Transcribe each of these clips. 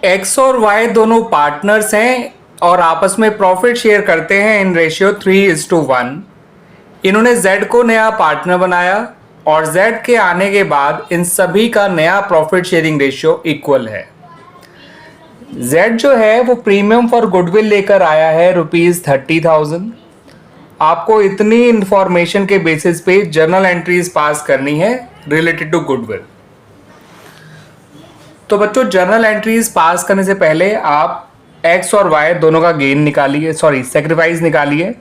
X और Y दोनों partners हैं और आपस में प्रॉफिट शेयर करते हैं इन रेशियो 3:1। इन्होंने जेड को नया पार्टनर बनाया और जेड के आने के बाद इन सभी का नया प्रॉफिट शेयरिंग रेशियो इक्वल है। जेड जो है वो प्रीमियम फॉर गुडविल लेकर आया है ₹30,000। आपको इतनी इंफॉर्मेशन के बेसिस पे जर्नल एंट्रीज पास करनी है रिलेटेड टू गुडविल। तो बच्चों, जर्नल एंट्रीज पास करने से पहले आप एक्स और वाई दोनों का गेन निकालिए, सेक्रीफाइस निकालिए।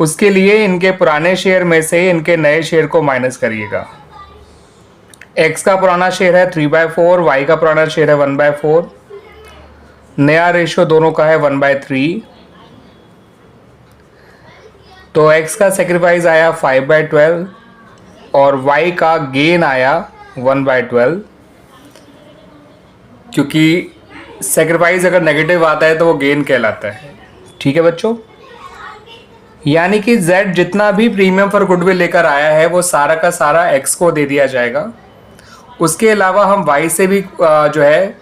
उसके लिए इनके पुराने शेयर में से इनके नए शेयर को माइनस करिएगा। एक्स का पुराना शेयर है 3/4, वाई का पुराना शेयर है 1/4। नया रेशियो दोनों का है 1/3। तो एक्स का सेक्रीफाइस आया 5/12 और वाई का गेन आया 1/12। क्योंकि सेक्रीफाइस अगर नेगेटिव आता है तो वो गेन कहलाता है। ठीक है बच्चों, यानी कि Z जितना भी प्रीमियम फॉर गुडविल लेकर आया है वो सारा का सारा X को दे दिया जाएगा। उसके अलावा हम Y से भी जो है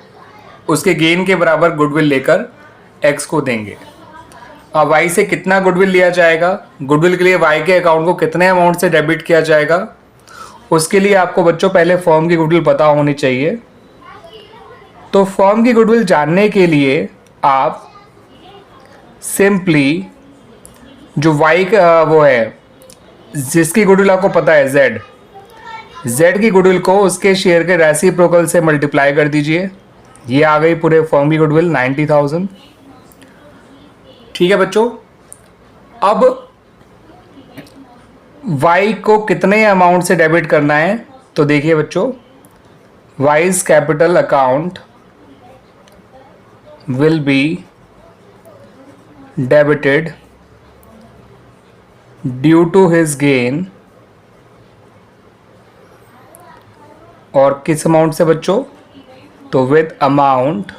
उसके गेन के बराबर गुडविल लेकर X को देंगे। अब Y से कितना गुडविल लिया जाएगा, गुडविल के लिए Y के अकाउंट को कितने अमाउंट से डेबिट किया जाएगा, उसके लिए आपको बच्चों पहले फर्म की गुडविल पता होनी चाहिए। तो फर्म की गुडविल जानने के लिए आप सिंपली जो वाई का वो है जिसकी गुडविल आपको पता है जेड की गुडविल को उसके शेयर के रेसिप्रोकल से मल्टीप्लाई कर दीजिए। ये आ गई पूरे फर्म की गुडविल 90,000। ठीक है बच्चों, अब वाई को कितने अमाउंट से डेबिट करना है तो देखिए बच्चों, wise capital account will be debited due to his gain। और किस अमाउंट से बच्चों, तो विद अमाउंट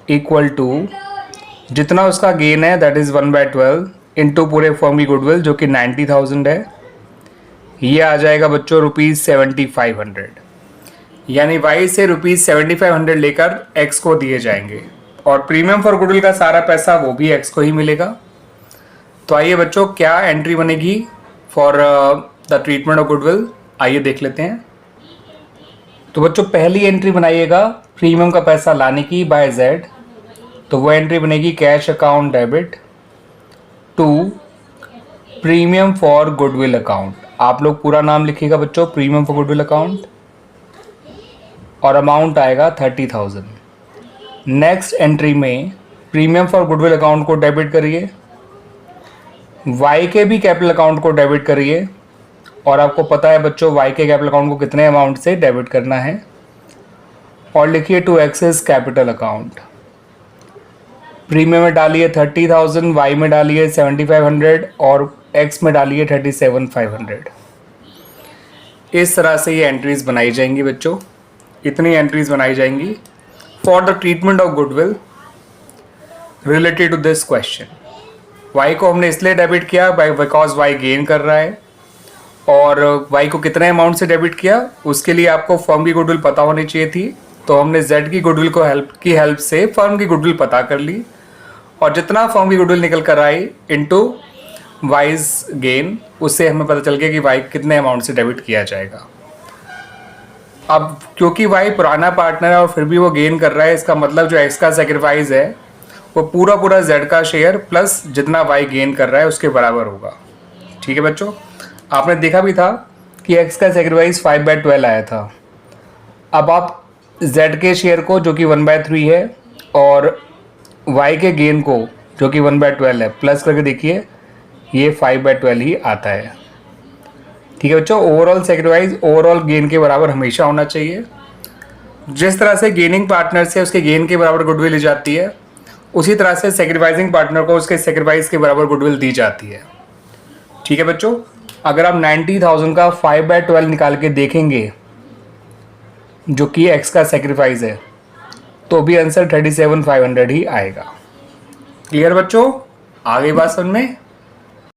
इक्वल टू जितना उसका गेन है दैट इज 1/12 इंटू पूरे फर्म की गुडविल जो कि 90,000 है। ये आ जाएगा बच्चों ₹7500। यानी वाई से ₹7500 लेकर एक्स को दिए जाएंगे और प्रीमियम फॉर गुडविल का सारा पैसा वो भी एक्स को ही मिलेगा। तो आइए बच्चों, क्या एंट्री बनेगी for the treatment of goodwill, आइए देख लेते हैं। तो बच्चों पहली एंट्री बनाइएगा प्रीमियम का पैसा लाने की बाय जेड। तो वो एंट्री बनेगी cash account debit to premium for goodwill account. आप लोग पूरा नाम लिखिएगा बच्चों, प्रीमियम फॉर गुडविल अकाउंट, और अमाउंट आएगा 30,000। नेक्स्ट एंट्री में प्रीमियम फॉर गुडविल अकाउंट को डेबिट करिए, वाई के भी कैपिटल अकाउंट को डेबिट करिए। और आपको पता है बच्चों वाई के कैपिटल अकाउंट को कितने अमाउंट से डेबिट करना है, और लिखिए to excess capital account. Premium में डालिए 30,000, वाई में डालिए 7500 और एक्स में डालिए 37,500। इस तरह से ये एंट्रीज बनाई जाएंगी बच्चों, इतनी एंट्रीज बनाई जाएंगी for the treatment of goodwill related to this question. Y को हमने इसलिए डेबिट किया बिकॉज वाई गेन कर रहा है, और वाई को कितने अमाउंट से डेबिट किया उसके लिए आपको फर्म की गुडविल पता होनी चाहिए थी। तो हमने जेड की गुडविल को हेल्प से फर्म की गुडविल पता कर ली, और जितना फर्म की गुडविल निकल कर आई इनटू वाइज गेन, उससे हमें पता चल गया कि वाई कितने अमाउंट से डेबिट किया जाएगा। अब क्योंकि वाई पुराना पार्टनर है और फिर भी वो गेन कर रहा है, इसका मतलब जो एक्स का सेक्रीफाइस है वो पूरा जेड का शेयर प्लस जितना वाई गेन कर रहा है उसके बराबर होगा। ठीक है बच्चों, आपने देखा भी था कि एक्स का सेक्रीफाइस 5/12 आया था। अब आप जेड के शेयर को जो कि 1/3 है और वाई के गेन को जो कि 1/12 है प्लस करके देखिए, ये 5/12 ही आता है। ठीक है बच्चों, ओवरऑल सेक्रीफाइस ओवरऑल गेन के बराबर हमेशा होना चाहिए। जिस तरह से गेनिंग पार्टनर से उसके गेन के बराबर गुडविल ली जाती है, उसी तरह से सेक्रीफाइसिंग पार्टनर को उसके सेक्रीफाइस के बराबर गुडविल दी जाती है। ठीक है बच्चों, अगर आप 90,000 का 5/12 निकाल के देखेंगे जो कि एक्स का सेक्रीफाइस है, तो भी आंसर 37,500 ही आएगा। क्लियर बच्चों, आ गई बात समझ में?